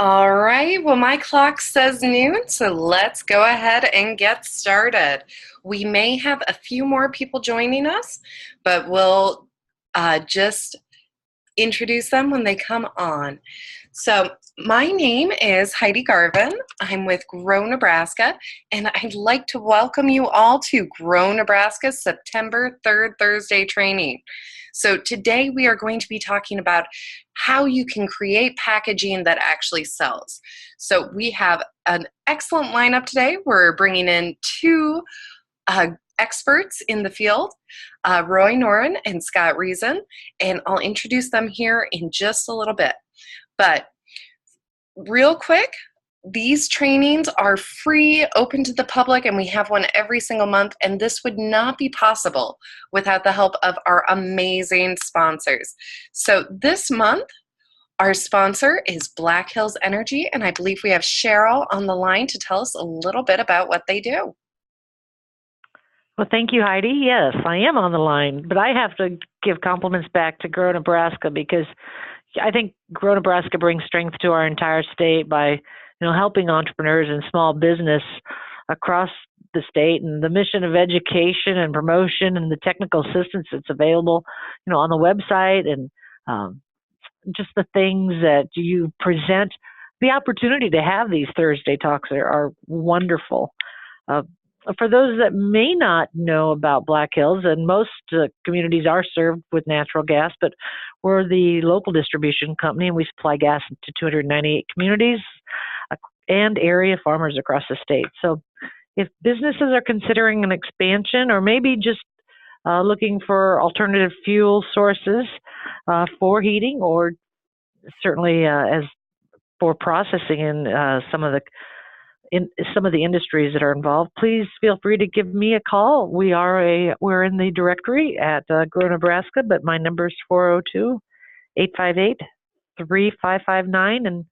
All right, well, my clock says noon, so let's go ahead and get started. We may have a few more people joining us, but we'll just introduce them when they come on. So, my name is Heidi Garvin. I'm with GROW Nebraska, and I'd like to welcome you all to GROW Nebraska's September 3rd Thursday training. So, today we are going to be talking about how you can create packaging that actually sells. So, we have an excellent lineup today. We're bringing in two experts in the field, Noren and Scott Reeson, and I'll introduce them here in just a little bit. But real quick, these trainings are free, open to the public, and we have one every single month, and this would not be possible without the help of our amazing sponsors. So this month, our sponsor is Black Hills Energy, and I believe we have Cheryl on the line to tell us a little bit about what they do. Well, thank you, Heidi. Yes, I am on the line, but I have to give compliments back to GROW Nebraska because I think GROW Nebraska brings strength to our entire state by, helping entrepreneurs and small business across the state, and the mission of education and promotion and the technical assistance that's available, on the website, and just the things that you present. The opportunity to have these Thursday talks are wonderful. For those that may not know about Black Hills, and most communities are served with natural gas, but we're the local distribution company, and we supply gas to 298 communities and area farmers across the state. So if businesses are considering an expansion, or maybe just looking for alternative fuel sources for heating, or certainly as for processing in some of the industries that are involved, please feel free to give me a call. We're in the directory at GROW Nebraska, but my number is 402-858-3559. And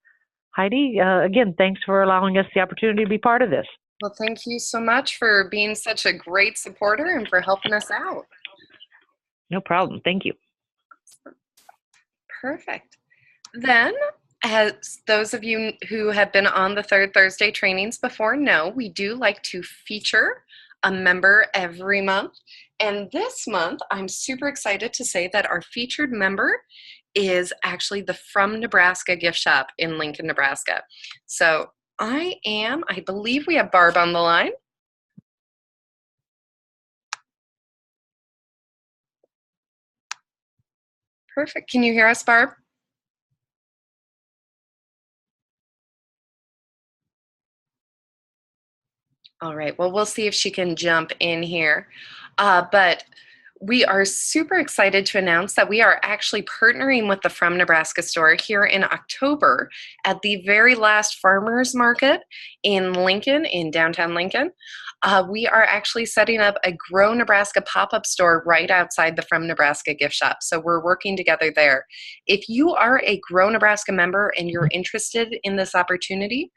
Heidi, again, thanks for allowing us the opportunity to be part of this. Well, thank you so much for being such a great supporter and for helping us out. No problem. Thank you. Perfect. Then, as those of you who have been on the Third Thursday trainings before know, we do like to feature a member every month. And this month, I'm super excited to say that our featured member is actually the From Nebraska Gift Shop in Lincoln, Nebraska. So I believe we have Barb on the line. Perfect. Can you hear us, Barb? All right, well, we'll see if she can jump in here. But we are super excited to announce that we are actually partnering with the From Nebraska store here in October at the very last farmers market in Lincoln, in downtown Lincoln. We are actually setting up a GROW Nebraska pop-up store right outside the From Nebraska Gift Shop. So we're working together there. If you are a GROW Nebraska member and you're interested in this opportunity,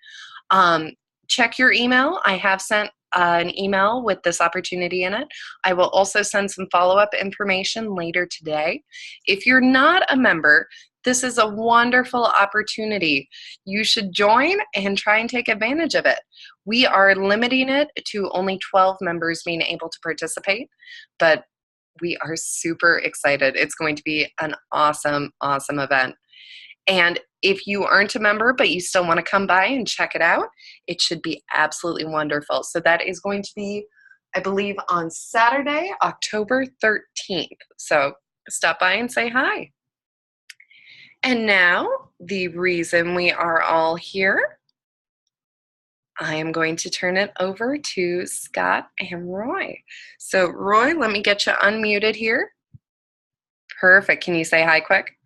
check your email. I have sent an email with this opportunity in it. I will also send some follow-up information later today. If you're not a member, this is a wonderful opportunity. You should join and try and take advantage of it. We are limiting it to only 12 members being able to participate, but we are super excited. It's going to be an awesome, awesome event. And if you aren't a member, but you still want to come by and check it out, it should be absolutely wonderful. So that is going to be, I believe, on Saturday, October 13th. So stop by and say hi. And now, the reason we are all here, I am going to turn it over to Scott and Roy. So Roy, let me get you unmuted here. Perfect. Can you say hi quick?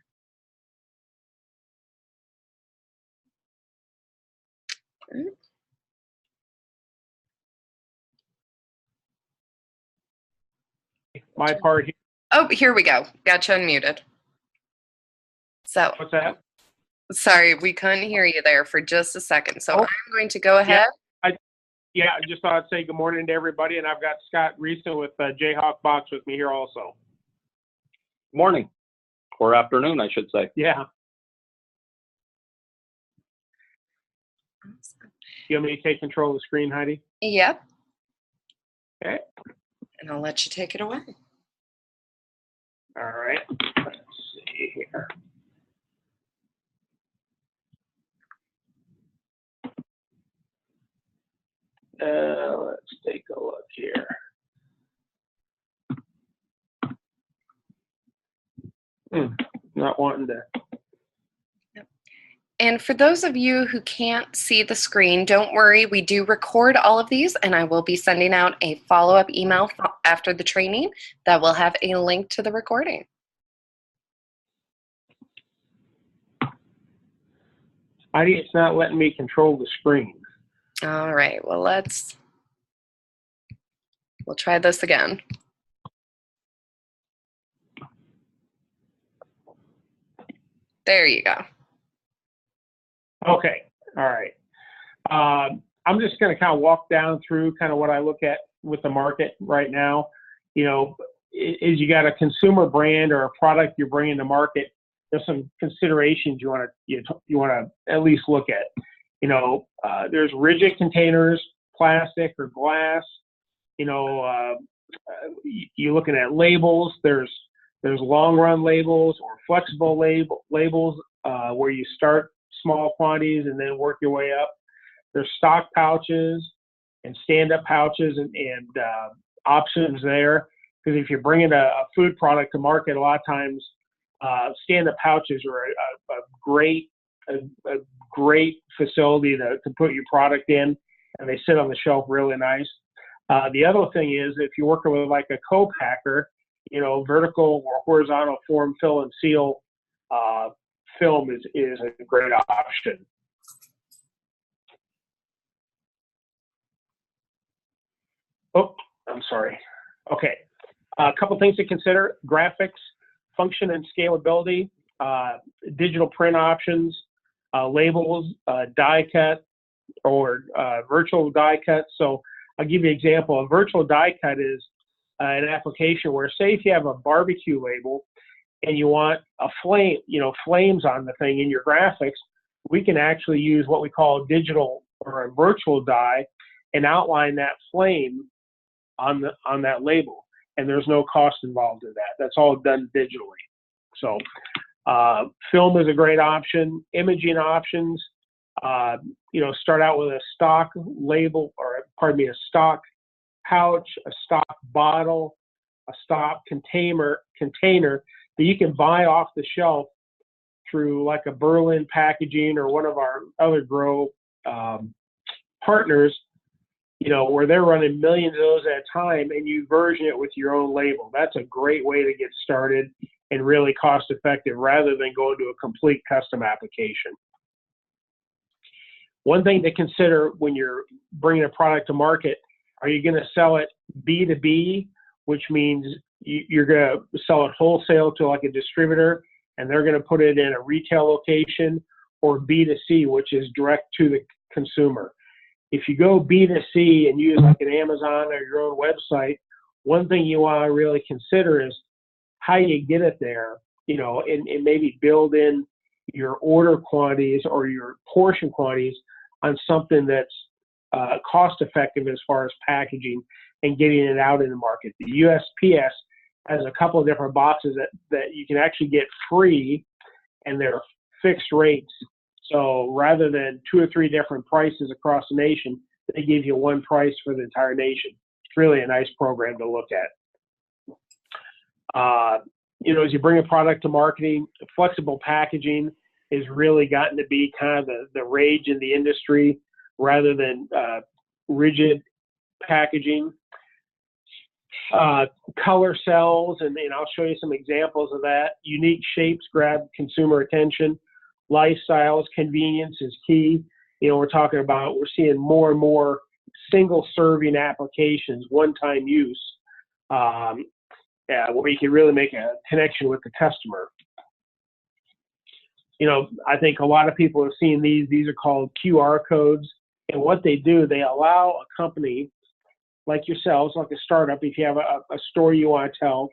My part here. Oh, here we go. Got you unmuted. So, What's that? Sorry, we couldn't hear you there for just a second. So I'm going to go ahead. I just thought I'd say good morning to everybody, and I've got Scott Reeson with Jayhawk Box with me here also. Morning, or afternoon, I should say. Yeah. Awesome. You want me to take control of the screen, Heidi? Yep. Okay. And I'll let you take it away. All right. Let's see here. Let's take a look here. Not wanting to. And for those of you who can't see the screen, don't worry, we do record all of these, and I will be sending out a follow-up email after the training that will have a link to the recording. Heidi, it's not letting me control the screen. All right, well, we'll try this again. There you go. Okay, all right. I'm just going to kind of walk down through kind of what I look at with the market right now. You know, is you got a consumer brand or a product you're bringing to market, there's some considerations you want to at least look at. You know, there's rigid containers, plastic or glass. You know, you're looking at labels. There's long run labels or flexible labels where you start small quantities and then work your way up. There's stock pouches and stand-up pouches and options there. Because if you're bringing a food product to market, a lot of times stand-up pouches are a great facility to put your product in, and they sit on the shelf really nice. The other thing is if you're working with like a co-packer, you know, vertical or horizontal form, fill, and seal film is a great option. Oh, I'm sorry. Okay. A couple things to consider: graphics, function and scalability, digital print options, labels, die cut, or virtual die cut. So I'll give you an example. A virtual die cut is an application where, say, if you have a barbecue label and you want a flame, you know, flames on the thing in your graphics, we can actually use what we call a digital or a virtual die and outline that flame on that label. And there's no cost involved in that. That's all done digitally. So film is a great option. Imaging options, you know, start out with a stock label, or pardon me, a stock pouch, a stock bottle, a stock container that you can buy off the shelf through like a Berlin Packaging or one of our other GROW partners, you know, where they're running millions of those at a time, and you version it with your own label. That's a great way to get started and really cost effective rather than going to a complete custom application. One thing to consider when you're bringing a product to market, are you going to sell it B2B, which means you're going to sell it wholesale to like a distributor and they're going to put it in a retail location, or B2C, which is direct to the consumer? If you go B2C and use like an Amazon or your own website, one thing you want to really consider is how you get it there, you know, and maybe build in your order quantities or your portion quantities on something that's cost effective as far as packaging and getting it out in the market. The USPS has a couple of different boxes that you can actually get free, and they're fixed rates. So rather than 2 or 3 different prices across the nation, they give you one price for the entire nation. It's really a nice program to look at. You know, as you bring a product to marketing, flexible packaging has really gotten to be kind of the rage in the industry rather than rigid packaging. Color cells, and I'll show you some examples of that. Unique shapes grab consumer attention. Lifestyles, convenience is key. You know, we're seeing more and more single serving applications, one-time use, where you can really make a connection with the customer. You know, I think a lot of people have seen these. These are called QR codes. And what they do, they allow a company like yourselves, like a startup, if you have a story you want to tell,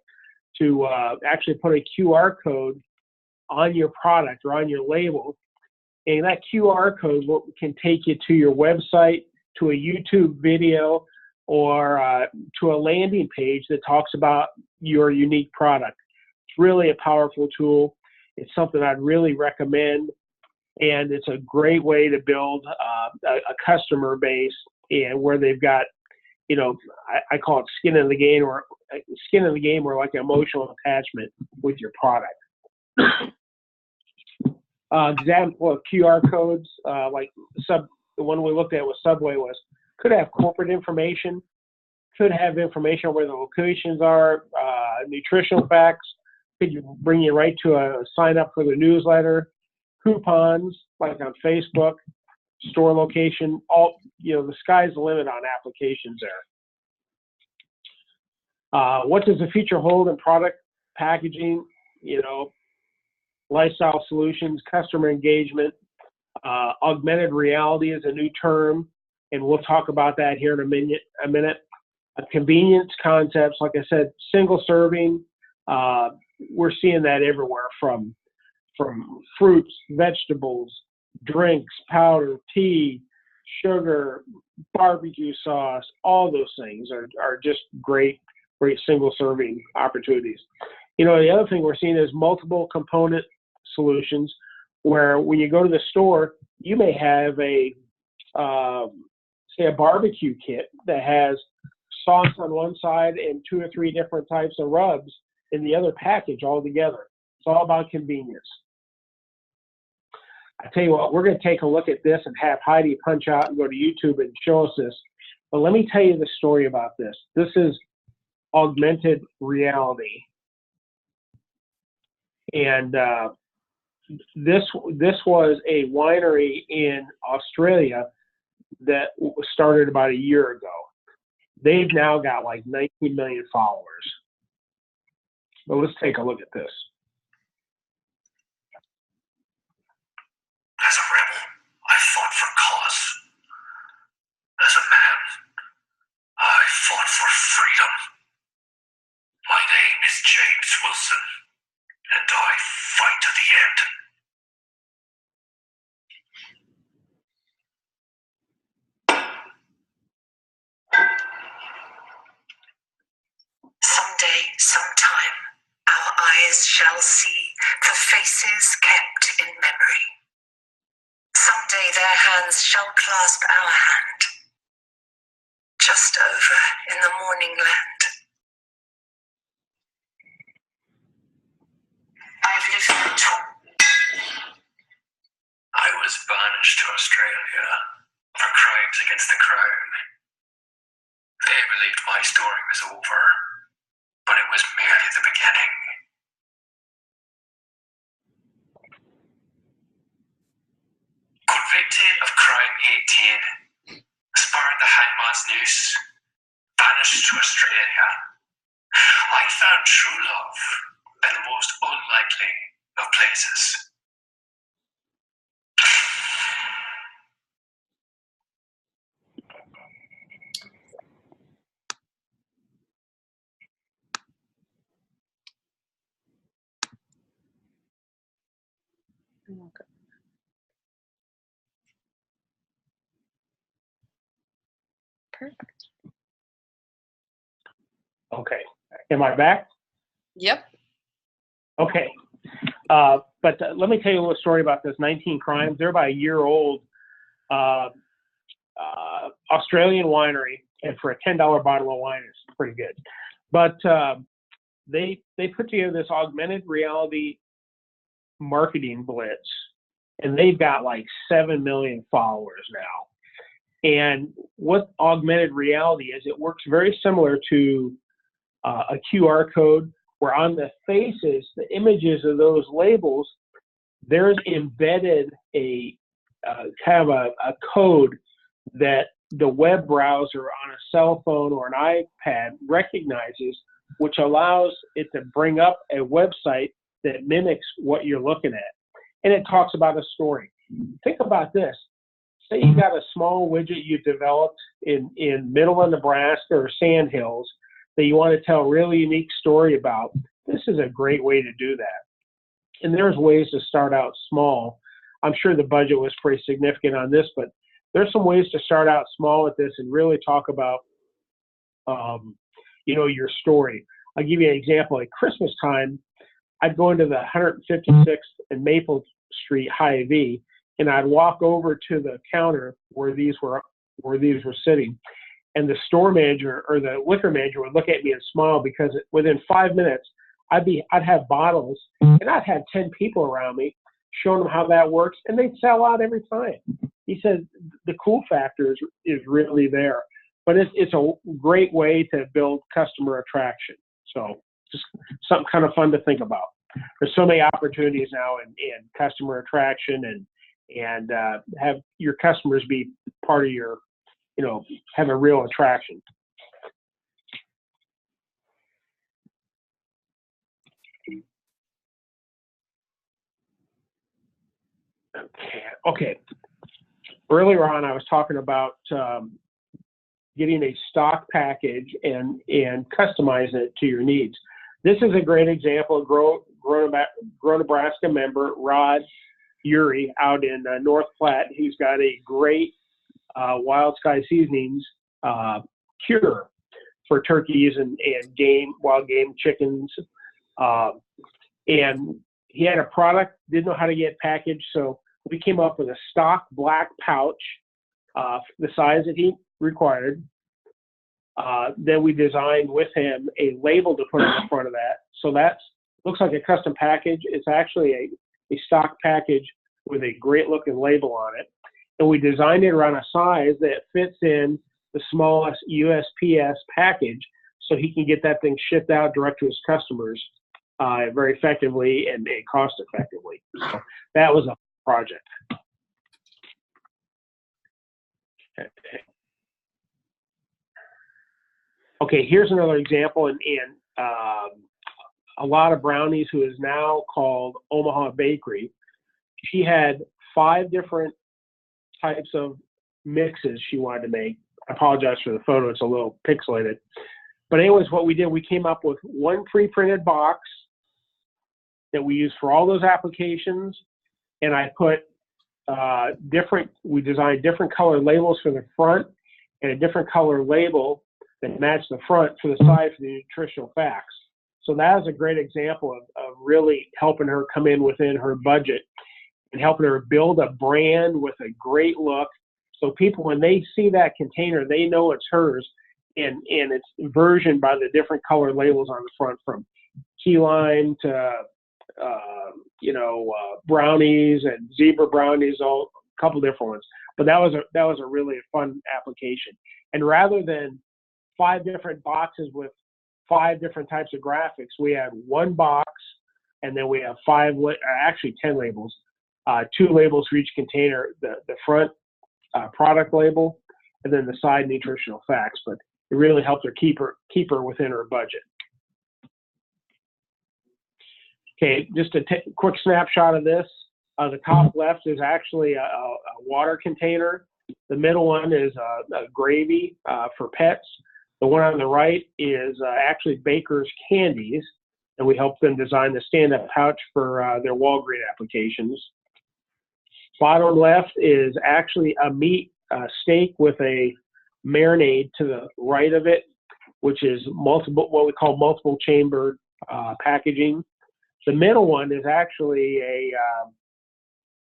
to actually put a QR code on your product or on your label, And that QR code can take you to your website, to a YouTube video, or to a landing page that talks about your unique product. It's really a powerful tool. It's something I'd really recommend, and it's a great way to build a customer base, and where they've got, you know, I call it skin in the game, or like emotional attachment with your product. Example of QR codes, like the one we looked at with Subway could have corporate information, could have information on where the locations are, nutritional facts, could bring you right to a sign up for the newsletter, coupons like on Facebook, store location, all, you know, the sky's the limit on applications there. What does the future hold in product packaging? You know, lifestyle solutions, customer engagement, augmented reality is a new term, and we'll talk about that here in a minute. Convenience concepts, like I said, single serving. We're seeing that everywhere, from fruits, vegetables, drinks, powder, tea, sugar, barbecue sauce. All those things are just great single serving opportunities. You know, the other thing we're seeing is multiple component solutions, where when you go to the store, you may have say a barbecue kit that has sauce on one side and 2 or 3 different types of rubs in the other package all together. It's all about convenience. I tell you what, we're going to take a look at this and have Heidi punch out and go to YouTube and show us this. But let me tell you the story about this. This is augmented reality. And this was a winery in Australia that started about a year ago. They've now got like 19 million followers. But let's take a look at this. As a rebel, I fought for cause. As a man, I fought for freedom. My name is James Wilson, and I fight to the end. Someday, sometime, our eyes shall see the faces kept in memory. Someday their hands shall clasp our hand, just over in the morning land. I've lived through I was banished to Australia for crimes against the Crown. They believed my story was over, but it was merely the beginning. Convicted of crime 18, spurned the hangman's noose, banished to Australia, I found true love in the most unlikely of places. Perfect. Okay. Am I back? Yep. Okay. But let me tell you a little story about this 19 crimes. They're about a year old Australian winery, and for a $10 bottle of wine, it's pretty good. But they put together this augmented reality marketing blitz, and they've got like 7 million followers now. And what augmented reality is, it works very similar to a QR code, where on the faces, the images of those labels, there's embedded a kind of a code that the web browser on a cell phone or an iPad recognizes, which allows it to bring up a website that mimics what you're looking at. And it talks about a story. Think about this. Say you got a small widget you developed in middle of Nebraska or Sandhills that you want to tell a really unique story about. This is a great way to do that. And there's ways to start out small. I'm sure the budget was pretty significant on this, but there's some ways to start out small with this and really talk about, your story. I'll give you an example. At Christmas time, I'd go into the 156th and Maple Street Hy-Vee, and I'd walk over to the counter where these were sitting, and the store manager or the liquor manager would look at me and smile because within 5 minutes I'd have bottles and I'd have 10 people around me showing them how that works, and they'd sell out every time. He said the cool factor is really there, but it's a great way to build customer attraction. So just something kind of fun to think about. There's so many opportunities now in customer attraction and have your customers be part of your, have a real attraction. Okay. Earlier on, I was talking about getting a stock package and customizing it to your needs. This is a great example of GROW Nebraska member Rod Uri out in North Platte. He's got a great Wild Sky Seasonings cure for turkeys and wild game chickens. And he had a product, didn't know how to get packaged, so we came up with a stock black pouch, the size that he required. Then we designed with him a label to put on the front of that. So that looks like a custom package. It's actually a stock package with a great looking label on it. And we designed it around a size that fits in the smallest USPS package so he can get that thing shipped out direct to his customers very effectively and cost effectively. So that was a project. Okay, here's another example in a lot of brownies, who is now called Omaha Bakery. She had 5 different types of mixes she wanted to make. I apologize for the photo, it's a little pixelated. But anyways, what we did, we came up with one pre-printed box that we use for all those applications, and I put we designed different color labels for the front and a different color label that matched the front for the side for the nutritional facts. So that is a great example of really helping her come in within her budget and helping her build a brand with a great look. So people, when they see that container, they know it's hers, and it's versioned by the different color labels on the front, from key lime to brownies and zebra brownies, a couple different ones. But that was a really fun application. And rather than 5 different boxes with 5 different types of graphics, we had one box, and then we have 10 labels, 2 labels for each container, the front product label, and then the side nutritional facts. But it really helped her keep her within her budget. Okay, just a quick snapshot of this. The top left is actually a water container. The middle one is a gravy for pets. The one on the right is actually Baker's candies, and we helped them design the stand-up pouch for their Walgreen applications. Bottom left is actually a meat steak with a marinade to the right of it, which is what we call multiple chambered packaging. The middle one is actually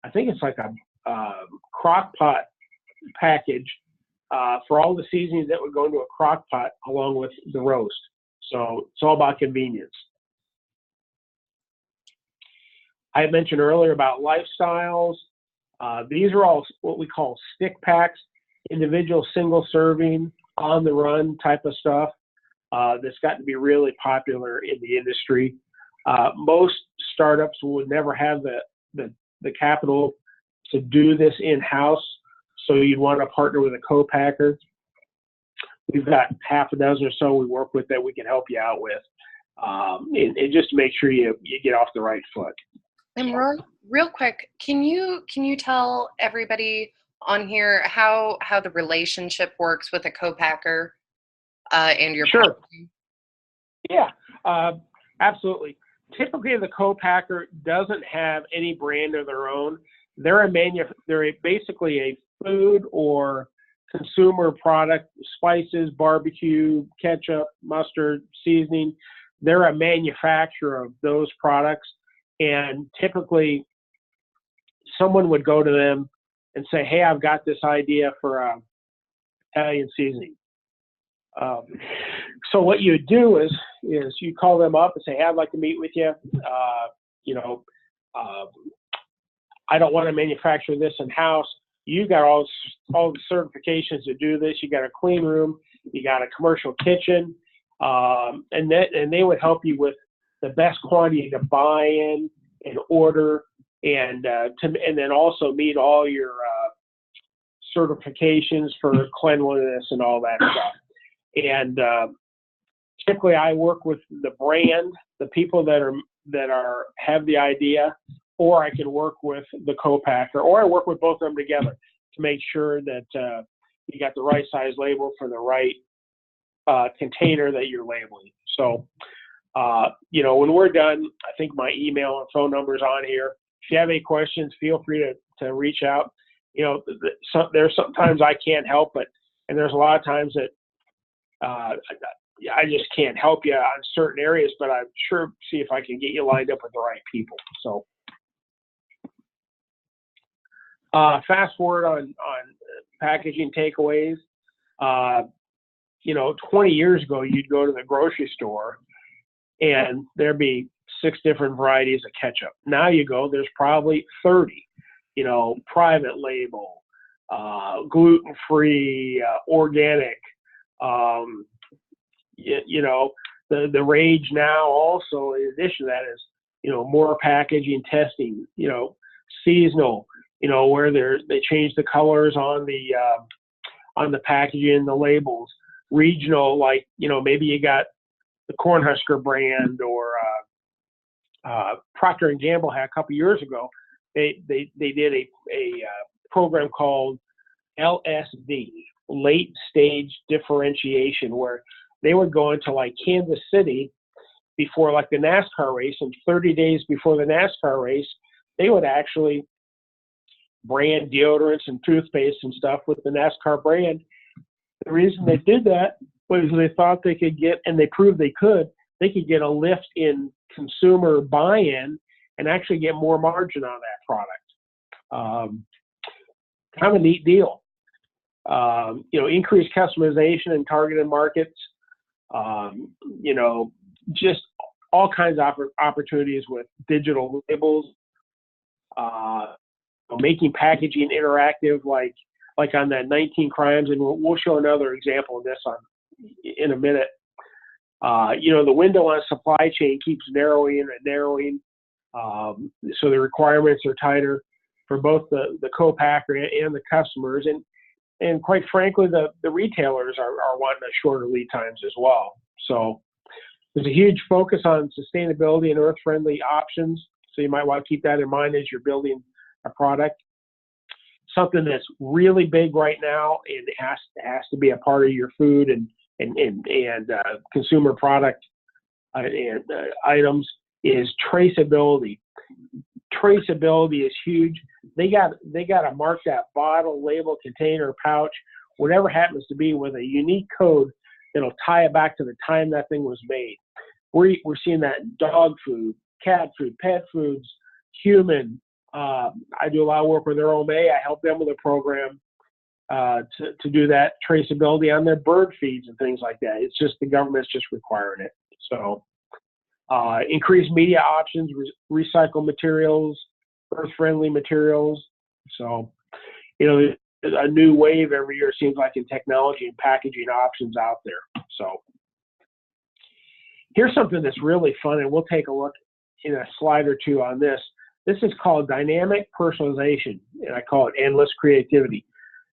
I think it's like a crock pot package for all the seasonings that would go into a crock pot along with the roast. So it's all about convenience. I had mentioned earlier about lifestyles. These are all what we call stick packs, individual single serving, on the run type of stuff that's gotten to be really popular in the industry. Most startups would never have the capital to do this in-house, so you'd want to partner with a co-packer. We've got half a dozen or so we work with that we can help you out with, and just to make sure you get off the right foot. And real quick, can you tell everybody on here how the relationship works with a co-packer and your Sure. packaging? Yeah, absolutely. Typically, the co-packer doesn't have any brand of their own. they're basically a food or consumer product, spices, barbecue, ketchup, mustard, seasoning. They're a manufacturer of those products, and typically someone would go to them and say, "Hey, I've got this idea for Italian seasoning." So what you do is you call them up and say, "Hey, I'd like to meet with you. I don't want to manufacture this in house. You got all the certifications to do this. You got a clean room. You got a commercial kitchen, and they would help you with the best quantity to buy in and order, and then also meet all your certifications for cleanliness and all that stuff." And typically, I work with the brand, the people that have the idea, or I can work with the co-packer, or I work with both of them together to make sure that you got the right size label for the right container that you're labeling. So, when we're done, I think my email and phone number is on here. If you have any questions, feel free to reach out. There's sometimes I can't help it, and there's a lot of times that I just can't help you on certain areas, but I'm sure see if I can get you lined up with the right people. So, fast forward on packaging takeaways. 20 years ago, you'd go to the grocery store and there'd be 6 different varieties of ketchup. Now you go, there's probably 30, private label, gluten-free, organic. The rage now also, in addition to that, is, more packaging testing, seasonal, where they change the colors on the packaging, the labels. Regional, like, maybe you got the Cornhusker brand, or Procter and Gamble had a couple years ago. They did a program called LSD, late stage differentiation, where they would go into like Kansas City before like the NASCAR race, and 30 days before the NASCAR race, they would actually brand deodorants and toothpaste and stuff with the NASCAR brand. The reason they did that was they thought they could get, and they proved they could get a lift in consumer buy-in and actually get more margin on that product. Kind of a neat deal. Increased customization in targeted markets. Just all kinds of opportunities with digital labels. Making packaging interactive, like on that 19 Crimes, and we'll show another example of this in a minute. The window on supply chain keeps narrowing and narrowing, so the requirements are tighter for both the co-packer and the customers, and quite frankly, the retailers are wanting a shorter lead times as well. So there's a huge focus on sustainability and earth-friendly options, so you might want to keep that in mind as you're building a product. Something that's really big right now, and it has to be a part of your food and consumer product and items, is traceability. Traceability is huge. They got to mark that bottle, label, container, pouch, whatever happens to be, with a unique code that'll tie it back to the time that thing was made. We're seeing that in dog food, cat food, pet foods, human. I do a lot of work with Arome. I help them with a program to do that traceability on their bird feeds and things like that. It's just the government's just requiring it. So increased media options, recycled materials, earth-friendly materials. So, a new wave every year, it seems like, in technology and packaging options out there. So here's something that's really fun, and we'll take a look in a slide or two on this. This is called dynamic personalization, and I call it endless creativity,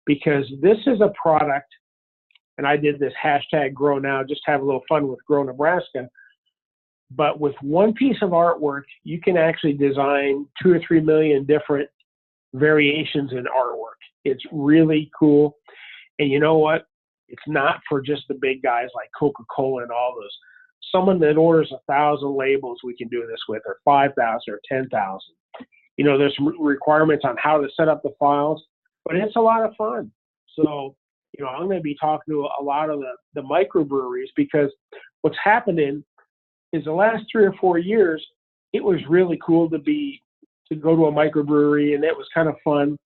because this is a product, and I did this hashtag Grow Now, just have a little fun with Grow Nebraska. But with one piece of artwork, you can actually design 2 or 3 million different variations in artwork. It's really cool. And you know what? It's not for just the big guys like Coca-Cola and all those. Someone that orders 1,000 labels we can do this with, or 5,000 or 10,000. there's some requirements on how to set up the files, but it's a lot of fun. So, I'm going to be talking to a lot of the microbreweries, because what's happening is the last 3 or 4 years, it was really cool to go to a microbrewery, and it was kind of fun.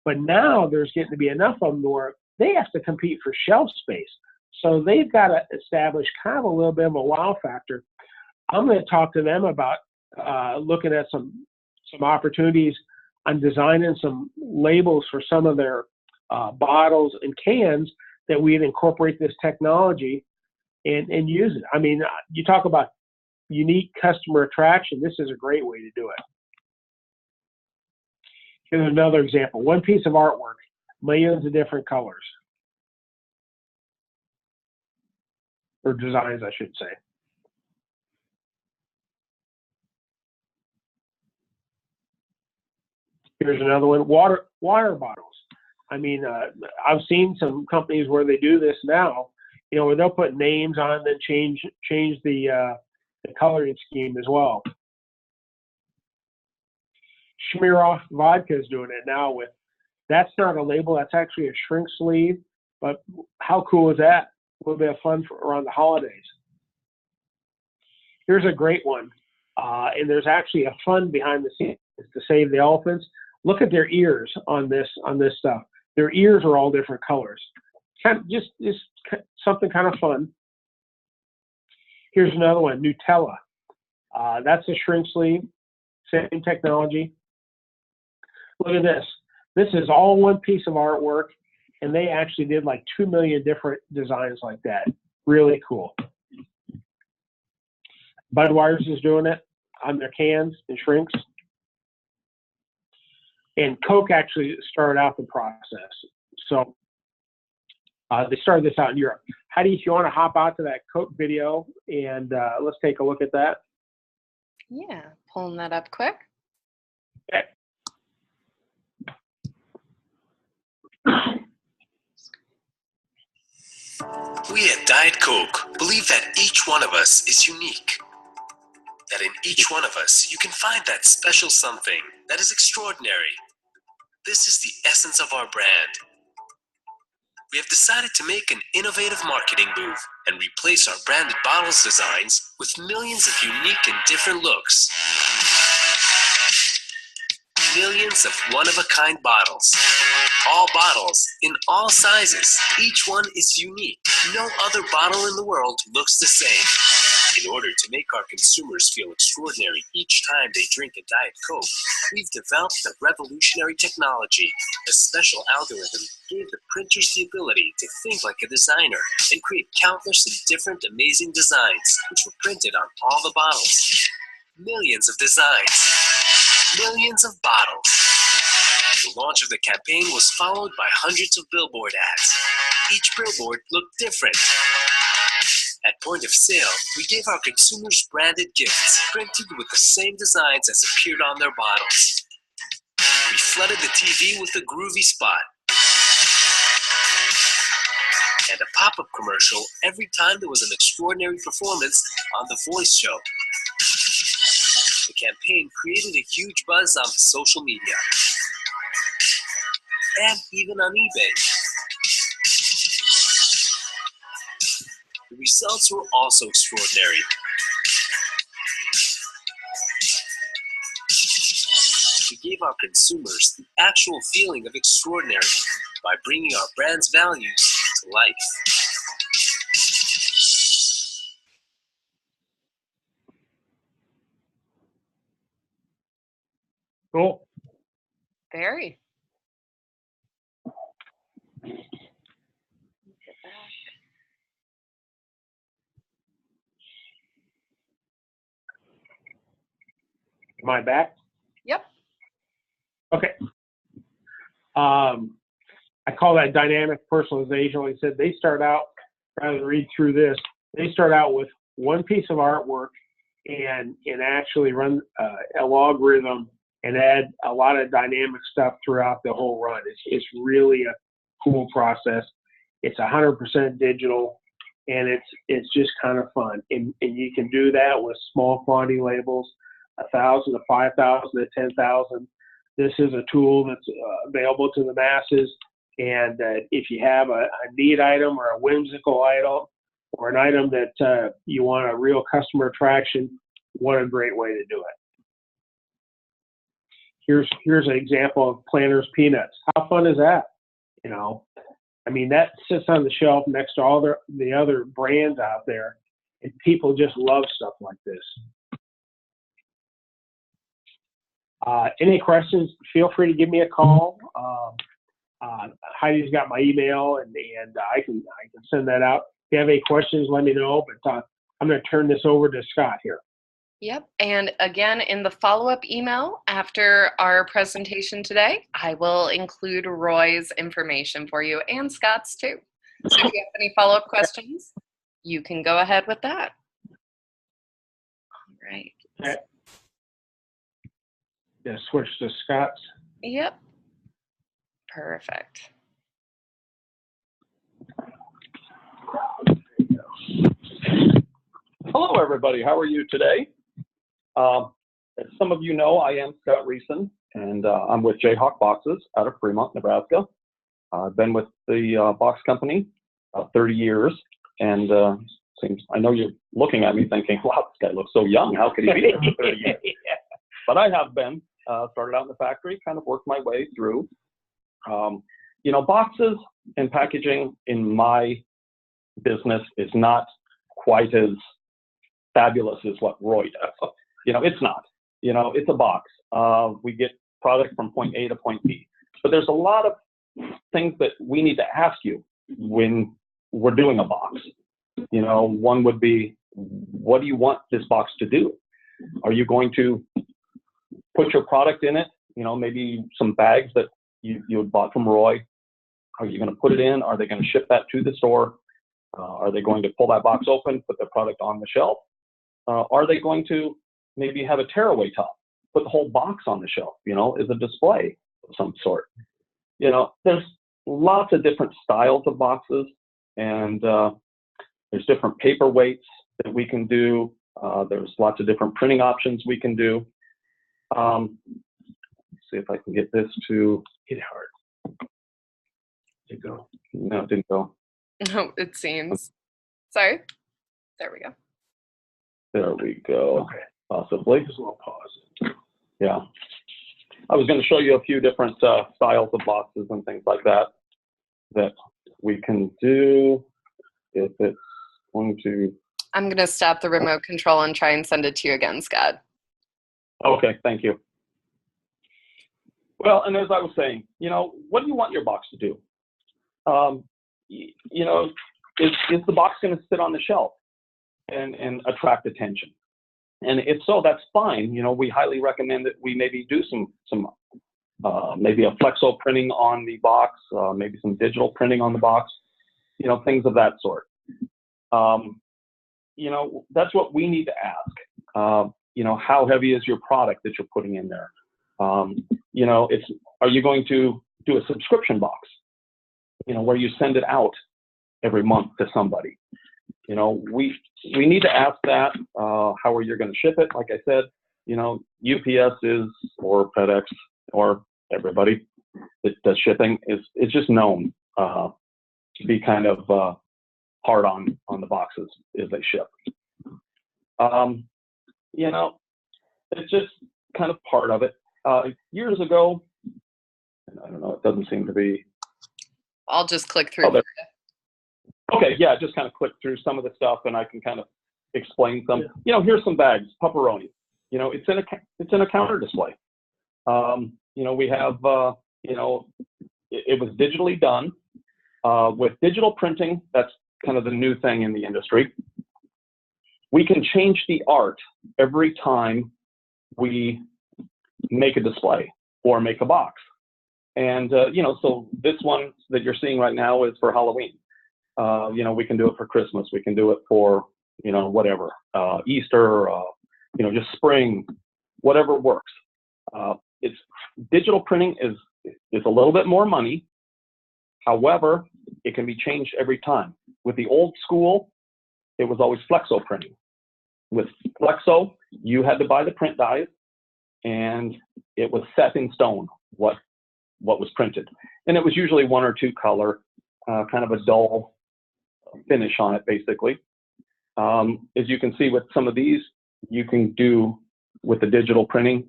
But now there's getting to be enough of them where they have to compete for shelf space. So they've got to establish kind of a little bit of a wow factor. I'm going to talk to them about looking at some opportunities on designing some labels for some of their bottles and cans that we'd incorporate this technology and use it. I mean, you talk about unique customer attraction. This is a great way to do it. Here's another example. One piece of artwork, millions of different colors. Or designs, I should say. Here's another one, water bottles. I mean, I've seen some companies where they do this now, where they'll put names on and then change the coloring scheme as well. Schmear-Off Vodka is doing it now with, that's not a label, that's actually a shrink sleeve, but how cool is that? A little bit of fun around the holidays. Here's a great one, and there's actually a fun behind the scenes to save the elephants. Look at their ears on this stuff. Their ears are all different colors. Just something kind of fun. Here's another one, Nutella. That's a shrink sleeve, same technology. Look at this. This is all one piece of artwork, and they actually did like 2 million different designs like that. Really cool. Budweiser is doing it on their cans and shrinks. And Coke actually started out the process. So they started this out in Europe. Heidi, if you want to hop out to that Coke video, and let's take a look at that. Yeah, pulling that up quick. Okay. We at Diet Coke believe that each one of us is unique. That in each one of us, you can find that special something that is extraordinary. This is the essence of our brand. We have decided to make an innovative marketing move and replace our branded bottles designs with millions of unique and different looks. Millions of one-of-a-kind bottles. All bottles in all sizes. Each one is unique. No other bottle in the world looks the same. In order to make our consumers feel extraordinary each time they drink a Diet Coke, we've developed a revolutionary technology. A special algorithm gave the printers the ability to think like a designer and create countless and different amazing designs, which were printed on all the bottles. Millions of designs. Millions of bottles. The launch of the campaign was followed by hundreds of billboard ads. Each billboard looked different. At point of sale, we gave our consumers branded gifts printed with the same designs as appeared on their bottles. We flooded the TV with a groovy spot and a pop-up commercial every time there was an extraordinary performance on The Voice show. The campaign created a huge buzz on social media and even on eBay. The results were also extraordinary. We gave our consumers the actual feeling of extraordinary by bringing our brand's values to life. Cool. Very. Am I back? Yep. Okay. I call that dynamic personalization. Like I said, they start out, rather than read through this, they start out with one piece of artwork and actually run a logarithm and add a lot of dynamic stuff throughout the whole run. It's really a cool process. It's 100% digital, and it's just kind of fun. And you can do that with small quantity labels, 1,000 to 5,000 to 10,000. this is a tool that's available to the masses. And if you have a neat item or a whimsical item or an item that you want a real customer attraction, what a great way to do it. Here's an example of Planters Peanuts. How fun is that? You know, I mean, that sits on the shelf next to all the other brands out there, and people just love stuff like this. Any questions, feel free to give me a call. Heidi's got my email, and I can send that out. If you have any questions, let me know, but I'm going to turn this over to Scott here. Yep. And again, in the follow-up email after our presentation today, I will include Roy's information for you and Scott's too. So if you have any follow-up questions, you can go ahead with that. All right. Okay. Yeah, switch to Scott's. Yep. Perfect. Hello, everybody. How are you today? As some of you know, I am Scott Reeson, and I'm with Jayhawk Boxes out of Fremont, Nebraska. I've been with the box company about 30 years, and I know you're looking at me thinking, wow, this guy looks so young. How could he be there for 30 years? But I have been. Started out in the factory, kind of worked my way through. You know, boxes and packaging in my business is not quite as fabulous as what Roy does. You know, it's not. You know, it's a box. We get product from point A to point B. But there's a lot of things that we need to ask you when we're doing a box. You know, one would be, what do you want this box to do? Are you going to put your product in it? You know, maybe some bags that you had bought from Roy. Are you going to put it in? Are they going to ship that to the store? Are they going to pull that box open, put the product on the shelf? Are they going to maybe have a tearaway top, put the whole box on the shelf, you know, as a display of some sort? You know, there's lots of different styles of boxes, and there's different paper weights that we can do. There's lots of different printing options we can do. Let's see if I can get this to hit hard. Did it go? No, it didn't go. No, it seems. Sorry. There we go. There we go. Okay. Possibly. Just a little pause. Yeah. I was going to show you a few different styles of boxes and things like that we can do. If it's going to. I'm going to stop the remote control and try and send it to you again, Scott. Okay, thank you. Well, and as I was saying, you know, what do you want your box to do? You know, is the box going to sit on the shelf and attract attention? And if so, that's fine. You know, we highly recommend that we maybe do some maybe a flexo printing on the box, maybe some digital printing on the box, you know, things of that sort. You know, that's what we need to ask. You know, how heavy is your product that you're putting in there? You know, are you going to do a subscription box, you know, where you send it out every month to somebody? You know, we need to ask that. How are you going to ship it? Like I said, you know, UPS or FedEx, or everybody that does shipping is just known to be kind of hard on the boxes as they ship. You know, it's just kind of part of it. Years ago, and I don't know, it doesn't seem to be. I'll just click through. Okay, yeah, just kind of click through some of the stuff, and I can kind of explain some. You know, here's some bags, pepperoni. You know, it's in a counter display. You know, we have. You know, it was digitally done with digital printing. That's kind of the new thing in the industry. We can change the art every time we make a display or make a box. And, you know, so this one that you're seeing right now is for Halloween. You know, we can do it for Christmas. We can do it for, you know, whatever, Easter, you know, just spring, whatever works. It's digital printing is a little bit more money. However, it can be changed every time. With the old school, it was always flexo printing. With flexo, you had to buy the print dies, and it was set in stone what was printed. And it was usually one or two color, kind of a dull finish on it, basically. As you can see with some of these, you can do, with the digital printing,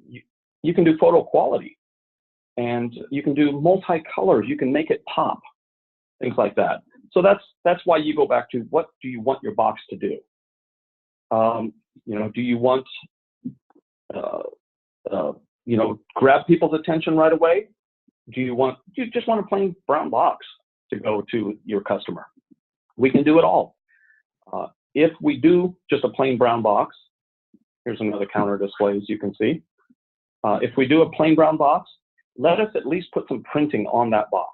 you can do photo quality, and you can do multi-colors. You can make it pop, things like that. So that's why you go back to, what do you want your box to do? Do you want, grab people's attention right away? Do you just want a plain brown box to go to your customer? We can do it all. If we do just a plain brown box, here's another counter display, as you can see. If we do a plain brown box, let us at least put some printing on that box.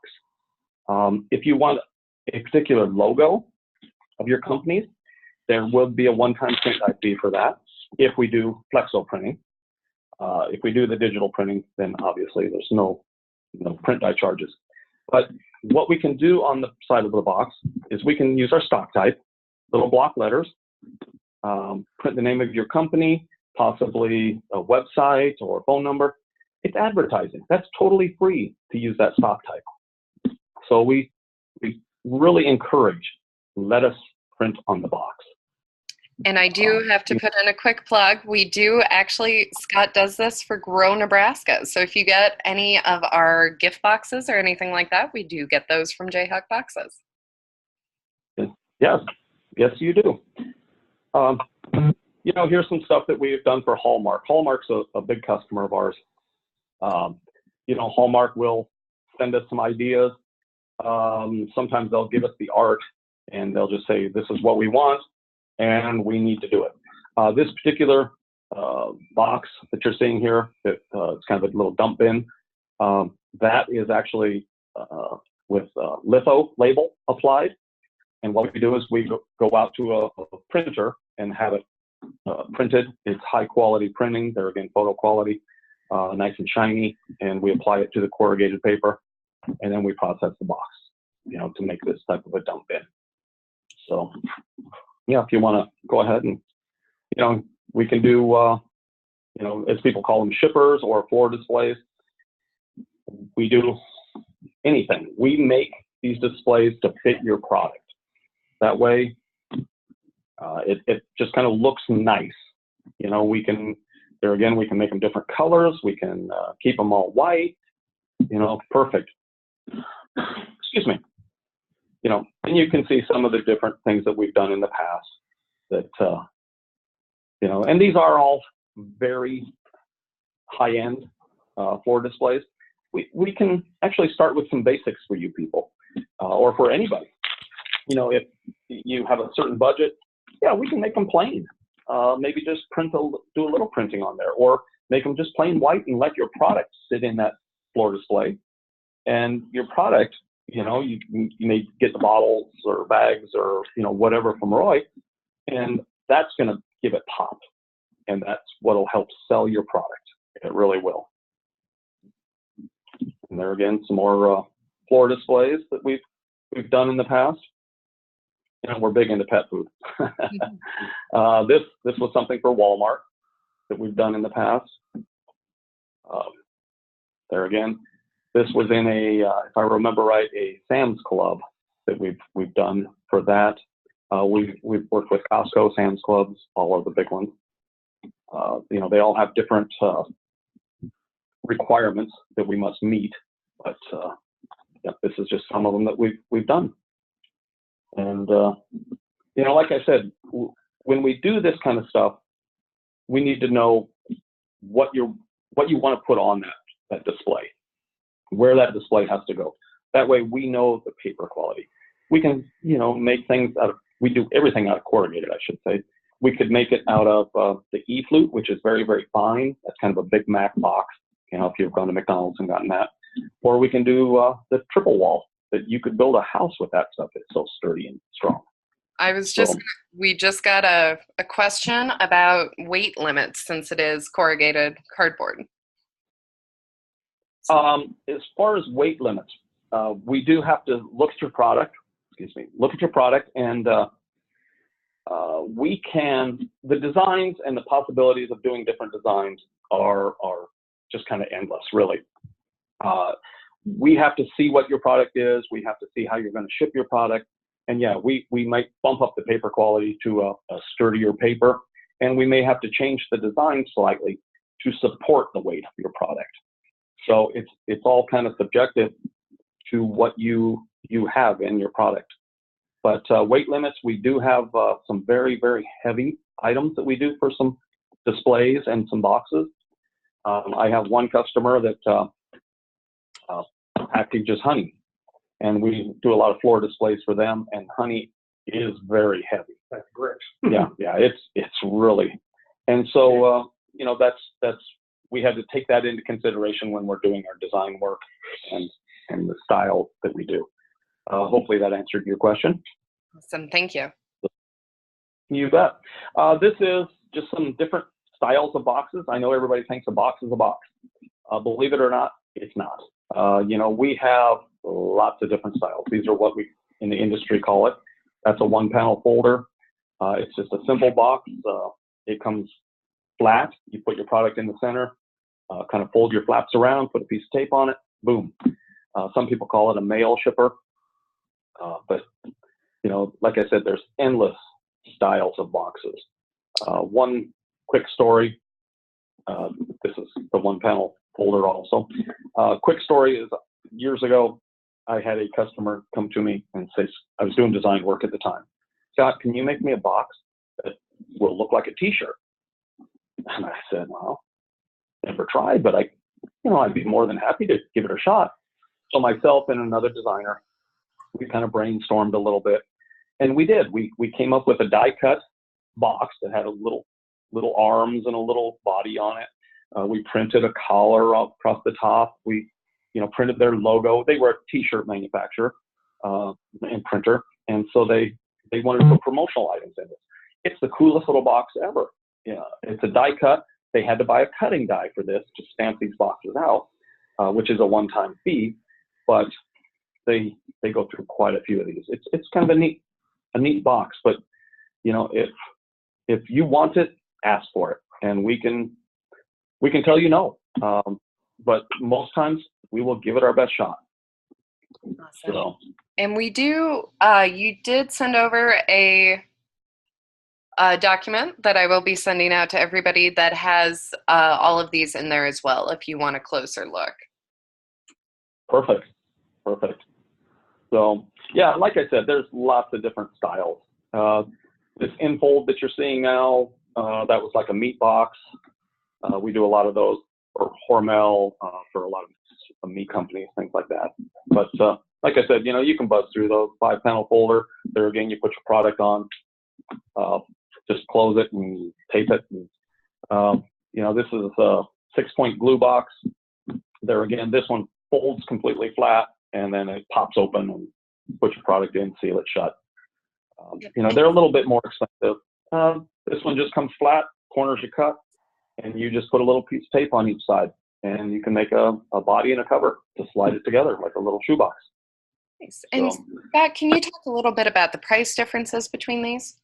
If you want a particular logo of your company, there will be a one-time print die fee for that if we do flexo printing. If we do the digital printing, then obviously there's no print die charges. But what we can do on the side of the box is we can use our stock type, little block letters, print the name of your company, possibly a website or a phone number. It's advertising. That's totally free to use that stock type. So we really encourage, let us print on the box. And I do have to put in a quick plug. We do actually, Scott does this for GROW Nebraska. So if you get any of our gift boxes or anything like that, we do get those from Jayhawk Boxes. Yes, you do. Here's some stuff that we've done for Hallmark. Hallmark's a big customer of ours. Hallmark will send us some ideas. Sometimes they'll give us the art, and they'll just say, this is what we want, and we need to do it. This particular box that you're seeing here, it's kind of a little dump bin. That is actually with litho label applied. And what we do is we go out to a printer and have it printed. It's high quality printing. They're, again, photo quality, nice and shiny, and we apply it to the corrugated paper, and then we process the box, to make this type of a dump bin. So, if you want to go ahead and, we can do, as people call them, shippers or floor displays. We do anything. We make these displays to fit your product. That way, it just kind of looks nice. We can make them different colors. We can keep them all white. Perfect. Excuse me. And you can see some of the different things that we've done in the past that, and these are all very high-end floor displays. We can actually start with some basics for you people, or for anybody. If you have a certain budget, we can make them plain. Maybe just do a little printing on there, or make them just plain white and let your product sit in that floor display. And your product, you may get the bottles or bags or, whatever from Roy, and that's going to give it pop. And that's what will help sell your product. It really will. And there again, some more floor displays that we've done in the past. We're big into pet food. This was something for Walmart that we've done in the past. There again, this was in if I remember right, a Sam's Club that we've done for that. We've worked with Costco, Sam's Clubs, all of the big ones. They all have different requirements that we must meet, but this is just some of them that we've done. And, like I said, when we do this kind of stuff, we need to know what you want to put on that display, where that display has to go. That way we know the paper quality. We can, make things we do everything out of corrugated, I should say. We could make it out of the E-flute, which is very, very fine. That's kind of a Big Mac box, if you've gone to McDonald's and gotten that. Or we can do the triple wall, that you could build a house with that stuff. It's so sturdy and strong. We just got a question about weight limits, since it is corrugated cardboard. As far as weight limits, we do have to look at your product, and the designs and the possibilities of doing different designs are just kind of endless, really. We have to see what your product is. We have to see how you're going to ship your product. And yeah, we might bump up the paper quality to a sturdier paper, and we may have to change the design slightly to support the weight of your product. So it's all kind of subjective to what you have in your product. But weight limits, we do have some very, very heavy items that we do for some displays and some boxes. I have one customer that packages honey, and we do a lot of floor displays for them, and honey is very heavy. That's great. yeah, it's really, and so that's we had to take that into consideration when we're doing our design work and the style that we do. Hopefully that answered your question. Awesome, thank you. You bet. This is just some different styles of boxes. I know everybody thinks a box is a box. Believe it or not, it's not. We have lots of different styles. These are what we in the industry call it. That's a one-panel folder. It's just a simple box. It comes flat. You put your product in the center, kind of fold your flaps around, put a piece of tape on it, boom. Some people call it a mail shipper. But, like I said, there's endless styles of boxes. One quick story. This is the one-panel folder also. Quick story is years ago, I had a customer come to me and say, I was doing design work at the time. Scott, can you make me a box that will look like a t-shirt? And I said, well, never tried, but I'd be more than happy to give it a shot. So myself and another designer, we kind of brainstormed a little bit, and we did. We came up with a die-cut box that had a little arms and a little body on it. We printed a collar across the top. We printed their logo. They were a t-shirt manufacturer and printer, and so they wanted to put promotional items in it. It's the coolest little box ever. It's a die cut. They had to buy a cutting die for this to stamp these boxes out, which is a one-time fee, but they go through quite a few of these. It's kind of a neat box, but if you want it, ask for it, and we can tell you no. But most times we will give it our best shot. Awesome. So, and we do, you did send over a document that I will be sending out to everybody that has all of these in there as well, if you want a closer look. Perfect. So yeah, like I said, there's lots of different styles. This infold that you're seeing now, that was like a meat box. We do a lot of those, or Hormel, for a lot of meat companies, things like that. But like I said, you can buzz through those. 5-panel folder. There again, you put your product on, just close it and tape it. And, this is a 6-point glue box. There again, this one folds completely flat, and then it pops open and put your product in, seal it shut. They're a little bit more expensive. This one just comes flat, corners you cut, and you just put a little piece of tape on each side, and you can make a body and a cover to slide it together like a little shoebox. Nice. And Scott, can you talk a little bit about the price differences between these?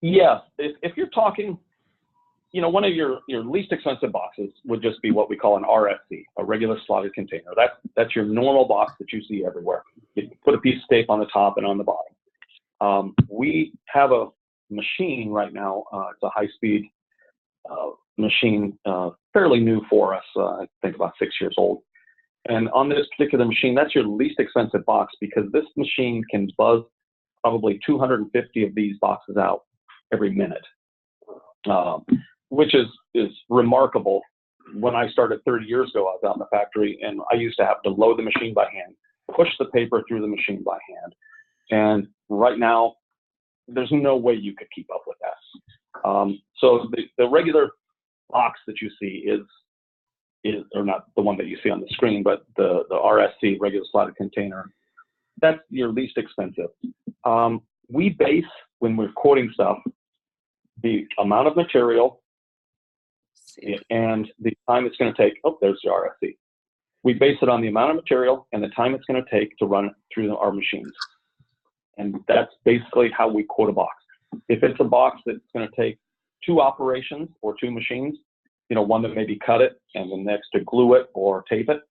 Yeah, if you're talking, one of your least expensive boxes would just be what we call an RSC, a regular slotted container. That's your normal box that you see everywhere. You put a piece of tape on the top and on the bottom. We have a machine right now. It's a high-speed machine, fairly new for us. I think about 6 years old. And on this particular machine, that's your least expensive box, because this machine can buzz probably 250 of these boxes out every minute, which is remarkable. When I started 30 years ago, I was out in the factory, and I used to have to load the machine by hand, push the paper through the machine by hand. And right now, there's no way you could keep up with that. So the regular box that you see is, or not the one that you see on the screen, but the RSC, regular slotted container, that's your least expensive. We base, when we're quoting stuff, the amount of material and the time it's going to take. Oh, there's the RSC. We base it on the amount of material and the time it's going to take to run it through our machines. And that's basically how we quote a box. If it's a box that's going to take 2 operations or 2 machines, one that maybe cut it and the next to glue it or tape it,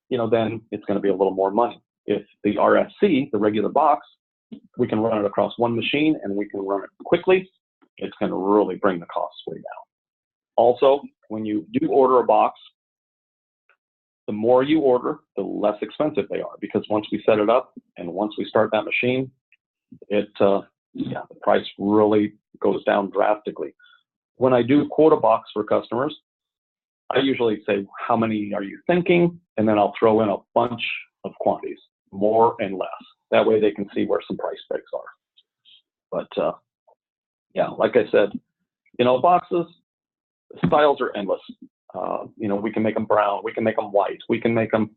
then it's going to be a little more money. If the RSC, the regular box, we can run it across one machine and we can run it quickly, it's going to really bring the costs way down. Also, when you do order a box, the more you order, the less expensive they are, because once we set it up and once we start that machine, the price really goes down drastically. When I do quote a box for customers, I usually say, how many are you thinking? And then I'll throw in a bunch of quantities, more and less. That way they can see where some price breaks are. But like I said, boxes, styles are endless. We can make them brown, we can make them white, we can make them,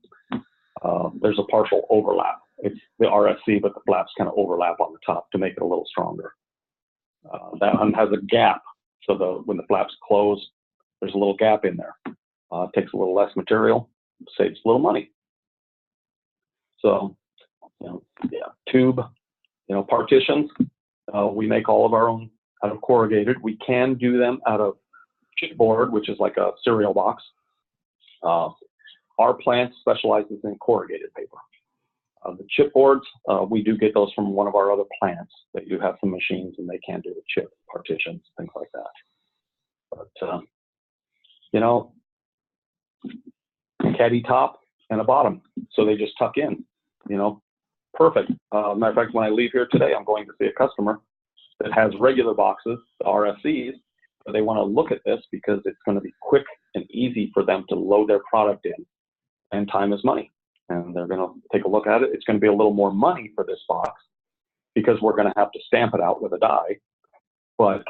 there's a partial overlap. It's the RSC, but the flaps kind of overlap on the top to make it a little stronger. That one has a gap, so when the flaps close, there's a little gap in there. It takes a little less material, saves a little money. So, tube, partitions, we make all of our own out of corrugated. We can do them out of chipboard, which is like a cereal box. Our plant specializes in corrugated paper. The chipboards, we do get those from one of our other plants. They do have some machines and they can do the chip partitions, things like that. But, caddy top and a bottom, so they just tuck in, perfect. Matter of fact, when I leave here today, I'm going to see a customer that has regular boxes, the RSCs, but they want to look at this because it's going to be quick and easy for them to load their product in, and time is money. And they're going to take a look at it. It's going to be a little more money for this box because we're going to have to stamp it out with a die, but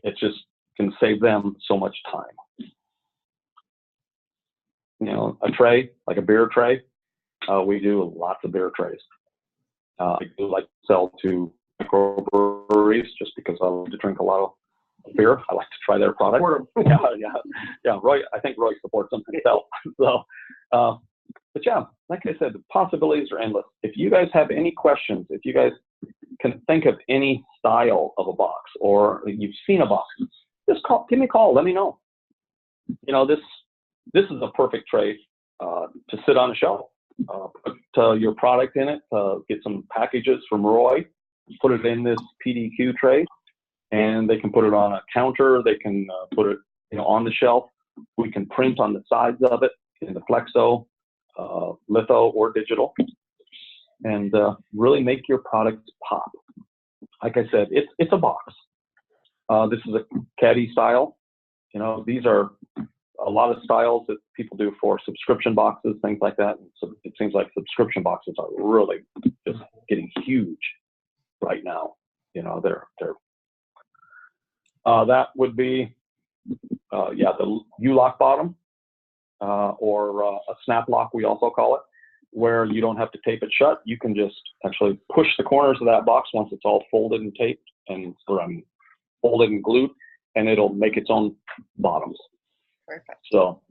it's just can save them so much time. A tray, like a beer tray, we do lots of beer trays. I do like to sell to microbreweries just because I love to drink a lot of beer. I like to try their product. Yeah. Roy, I think Roy supports them himself. So, but yeah, like I said, the possibilities are endless. If you guys have any questions, if you guys can think of any style of a box or you've seen a box, just give me a call. Let me know. This is a perfect tray to sit on a shelf. Put your product in it. Get some packages from Roy. Put it in this PDQ tray, and they can put it on a counter. They can put it, on the shelf. We can print on the sides of it in the flexo, litho, or digital, and really make your product pop. Like I said, it's a box. This is a caddy style. These are a lot of styles that people do for subscription boxes, things like that. So it seems like subscription boxes are really just getting huge right now. They're that would be the U-lock bottom or a snap lock, we also call it, where you don't have to tape it shut. You can just actually push the corners of that box once it's all folded and taped folded and glued, and it'll make its own bottoms. Perfect. So,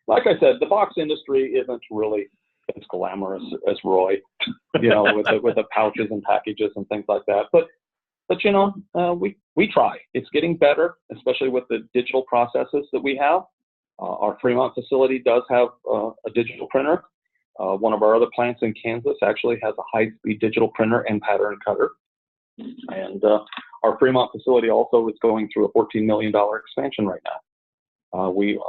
like I said, the box industry isn't really as glamorous as Roy, with the pouches and packages and things like that. But we try. It's getting better, especially with the digital processes that we have. Our Fremont facility does have a digital printer. One of our other plants in Kansas actually has a high-speed digital printer and pattern cutter. And our Fremont facility also is going through a $14 million expansion right now. We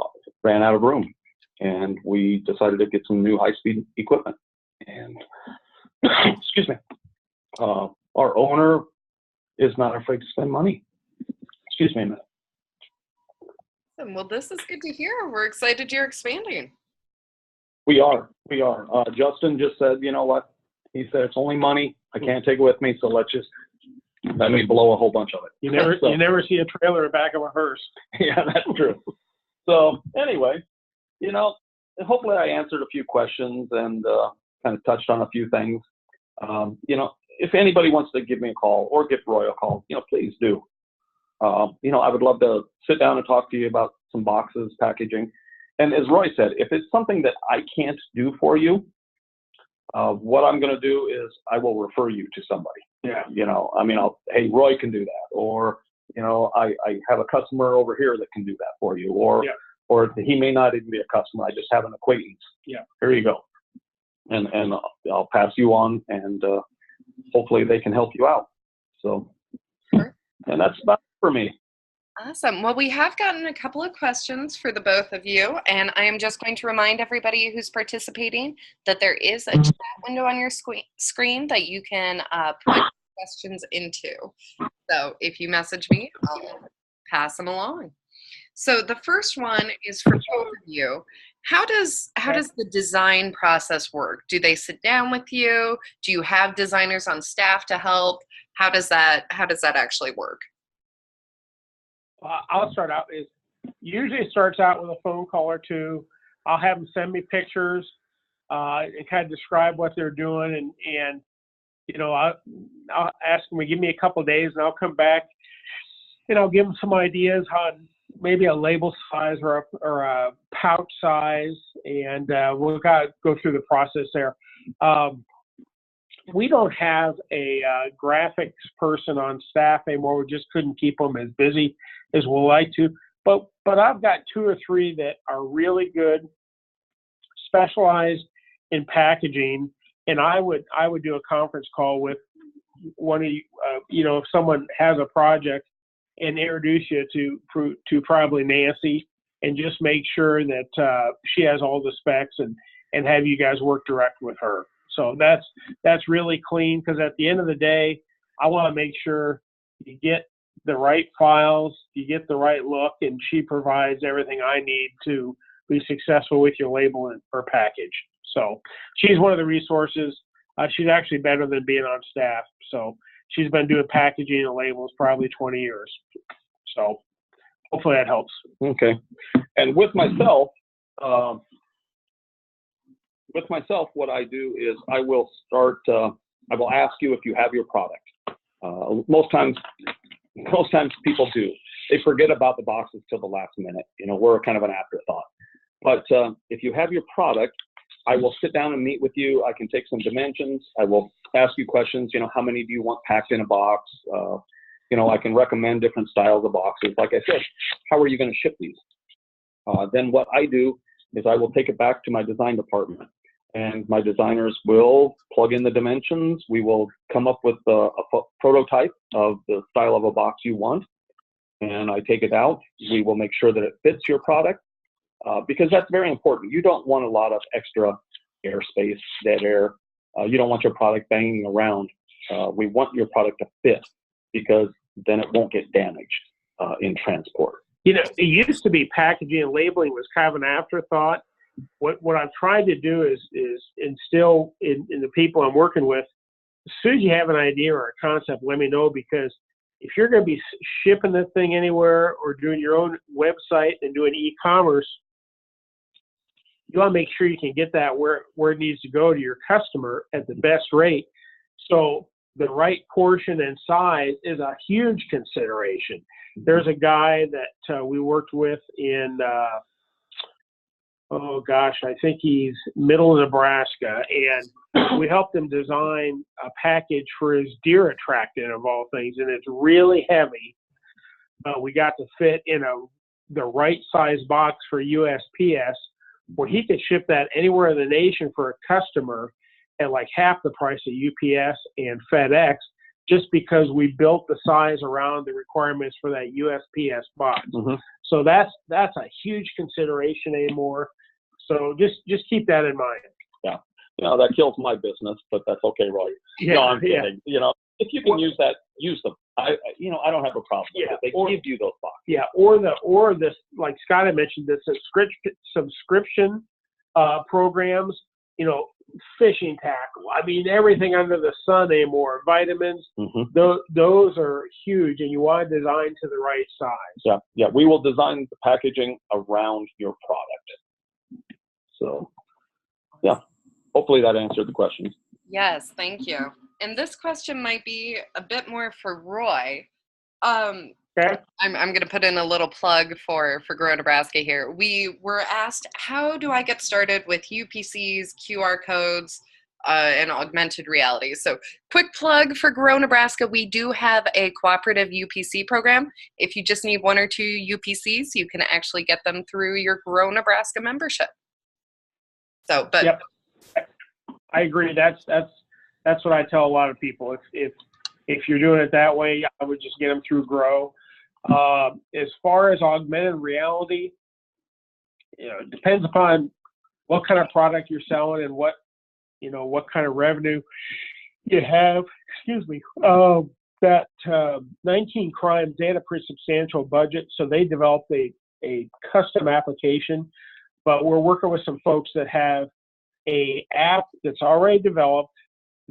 ran out of room, and we decided to get some new high-speed equipment. And excuse me, our owner is not afraid to spend money. Excuse me a minute. Well, this is good to hear. We're excited you're expanding. We are. Justin just said, you know what? He said, it's only money. I can't take it with me, so let me blow a whole bunch of it. You never see a trailer in the back of a hearse. Yeah, that's true. So anyway, hopefully I answered a few questions and kind of touched on a few things. If anybody wants to give me a call or give Roy a call, please do. I would love to sit down and talk to you about some boxes, packaging. And as Roy said, if it's something that I can't do for you, what I'm going to do is I will refer you to somebody. Yeah. Hey, Roy can do that, or I have a customer over here that can do that for you, or he may not even be a customer. I just have an acquaintance. Yeah. Here you go. And I'll pass you on, and hopefully they can help you out. So, and that's about it for me. Awesome. Well, we have gotten a couple of questions for the both of you, and I am just going to remind everybody who's participating that there is a chat window on your screen that you can put questions into. So if you message me, I'll pass them along. So the first one is for both of you. How does the design process work? Do they sit down with you? Do you have designers on staff to help? How does that actually work? I'll start out. Usually it starts out with a phone call or two. I'll have them send me pictures and kind of describe what they're doing, and I'll ask them to give me a couple of days, and I'll come back and I'll give them some ideas on maybe a label size or a pouch size, and we'll go through the process there. We don't have a graphics person on staff anymore. We just couldn't keep them as busy as we'd like to. But I've got 2 or 3 that are really good, specialized in packaging, and I would do a conference call with one of you, if someone has a project, and introduce you to probably Nancy, and just make sure that she has all the specs, and have you guys work direct with her. So that's really clean, because at the end of the day, I want to make sure you get the right files, you get the right look, and she provides everything I need to be successful with your label or package. So she's one of the resources. She's actually better than being on staff. So she's been doing packaging and labels probably 20 years. So hopefully that helps. Okay. And with myself, what I do is I will ask you if you have your product. Most times people do. They forget about the boxes till the last minute. We're kind of an afterthought. But if you have your product, I will sit down and meet with you. I can take some dimensions. I will ask you questions. How many do you want packed in a box? I can recommend different styles of boxes. Like I said, how are you going to ship these? Then what I do is I will take it back to my design department, and my designers will plug in the dimensions. We will come up with a prototype of the style of a box you want, and I take it out. We will make sure that it fits your product, because that's very important. You don't want a lot of extra airspace, dead air. You don't want your product banging around. We want your product to fit, because then it won't get damaged in transport. It used to be packaging and labeling was kind of an afterthought. What I've tried to do is instill in the people I'm working with, as soon as you have an idea or a concept, let me know, because if you're going to be shipping the thing anywhere or doing your own website and doing e-commerce, you want to make sure you can get that where it needs to go to your customer at the best rate. So the right portion and size is a huge consideration. There's a guy that we worked with in I think he's middle of Nebraska, and we helped him design a package for his deer attractant of all things, and it's really heavy. We got to fit in the right size box for USPS, where he could ship that anywhere in the nation for a customer at like half the price of UPS and FedEx, just because we built the size around the requirements for that USPS box. Mm-hmm. So that's a huge consideration anymore. So just keep that in mind. Yeah. That kills my business, but that's okay, Roy. Yeah, no, I'm kidding. If you can use that, use them. I don't have a problem with it. They give you those boxes. Yeah. Or this, like Scott had mentioned, the subscription programs, fishing tackle. I mean, everything under the sun anymore, vitamins, mm-hmm. Those are huge, and you want to design to the right size. Yeah. We will design the packaging around your product. So, yeah, hopefully that answered the question. Yes, thank you. And this question might be a bit more for Roy. Okay. I'm going to put in a little plug for GROW Nebraska here. We were asked, how do I get started with UPCs, QR codes, and augmented reality. So quick plug for GROW Nebraska. We do have a cooperative UPC program. If you just need 1 or 2 UPCs, you can actually get them through your GROW Nebraska membership. So, but yep, I agree. That's what I tell a lot of people. If you're doing it that way, I would just get them through GROW. As far as augmented reality, it depends upon what kind of product you're selling and what kind of revenue you have. Excuse me. That 19 Crimes, they had a pretty substantial budget, so they developed a custom application. But we're working with some folks that have a app that's already developed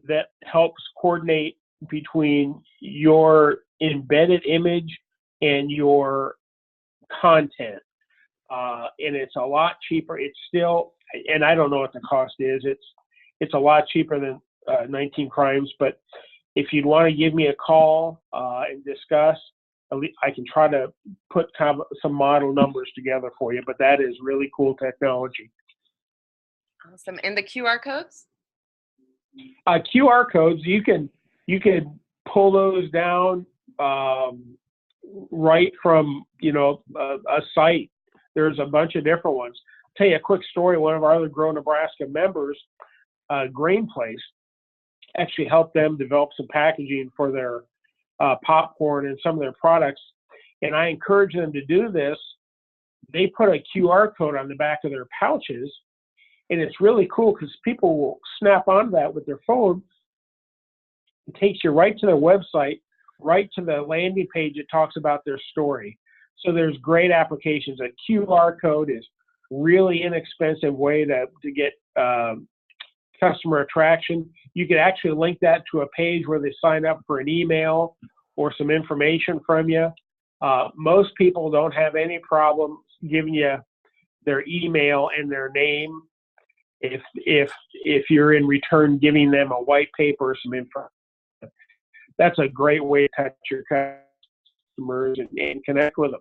that helps coordinate between your embedded image and your content. And it's a lot cheaper. It's still, and I don't know what the cost is. It's a lot cheaper than 19 Crimes. But if you'd want to give me a call and discuss, I can try to put kind of some model numbers together for you. But that is really cool technology. Awesome. And the QR codes? QR codes, you can pull those down right from a site. There's a bunch of different ones. I'll tell you a quick story. One of our other GROW Nebraska members, Grain Place, actually helped them develop some packaging for their popcorn and some of their products. And I encourage them to do this. They put a QR code on the back of their pouches, and it's really cool because people will snap onto that with their phone. It takes you right to their website, right to the landing page that talks about their story. So there's great applications. A QR code is really inexpensive way to get customer attraction. You could actually link that to a page where they sign up for an email or some information from you. Most people don't have any problem giving you their email and their name if you're in return giving them a white paper or some info. That's a great way to touch your customers and connect with them.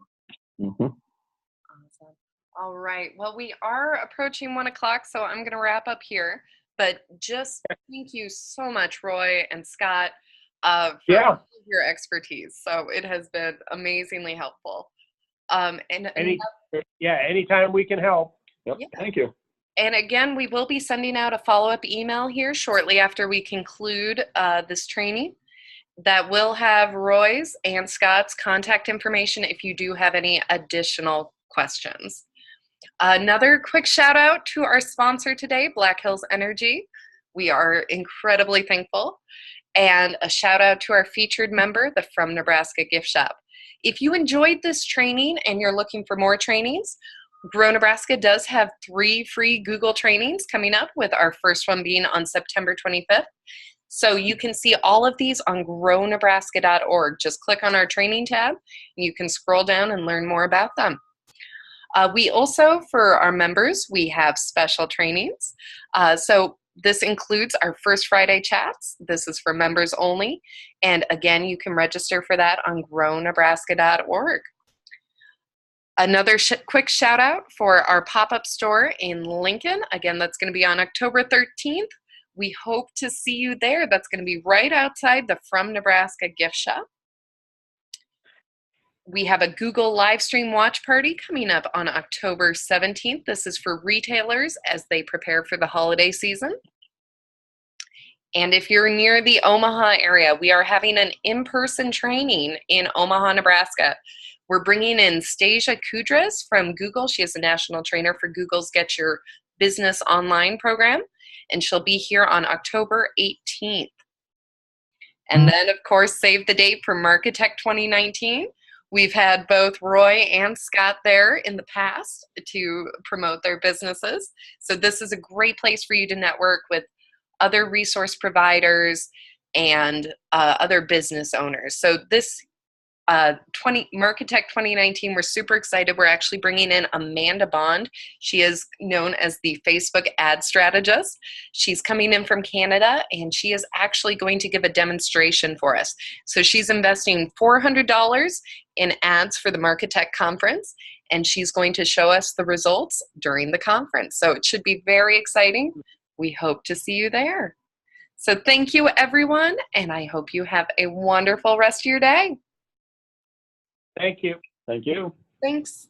Mm-hmm. Awesome. All right. Well, we are approaching 1 o'clock, so I'm going to wrap up here. But just thank you so much, Roy and Scott, for all of your expertise. So it has been amazingly helpful. Anytime we can help. Yep. Yeah. Thank you. And again, we will be sending out a follow-up email here shortly after we conclude this training that will have Roy's and Scott's contact information if you do have any additional questions. Another quick shout out to our sponsor today, Black Hills Energy. We are incredibly thankful. And a shout out to our featured member, the From Nebraska Gift Shop. If you enjoyed this training and you're looking for more trainings, GROW Nebraska does have 3 free Google trainings coming up, with our first one being on September 25th. So you can see all of these on grownebraska.org. Just click on our training tab, and you can scroll down and learn more about them. We also, for our members, we have special trainings. So this includes our First Friday chats. This is for members only. And again, you can register for that on grownebraska.org. Another quick shout out for our pop-up store in Lincoln. Again, that's going to be on October 13th. We hope to see you there. That's going to be right outside the From Nebraska Gift Shop. We have a Google live stream watch party coming up on October 17th. This is for retailers as they prepare for the holiday season. And if you're near the Omaha area, we are having an in-person training in Omaha, Nebraska. We're bringing in Stasia Kudras from Google. She is a national trainer for Google's Get Your Business Online program, and she'll be here on October 18th. And then, of course, save the date for Marketech 2019. We've had both Roy and Scott there in the past to promote their businesses. So this is a great place for you to network with other resource providers and other business owners. So this Marketech 2019, we're super excited. We're actually bringing in Amanda Bond. She is known as the Facebook ad strategist. She's coming in from Canada, and she is actually going to give a demonstration for us. So she's investing $400 in ads for the Marketech conference, and she's going to show us the results during the conference. So it should be very exciting. We hope to see you there. So thank you, everyone, and I hope you have a wonderful rest of your day. Thank you. Thank you. Thanks.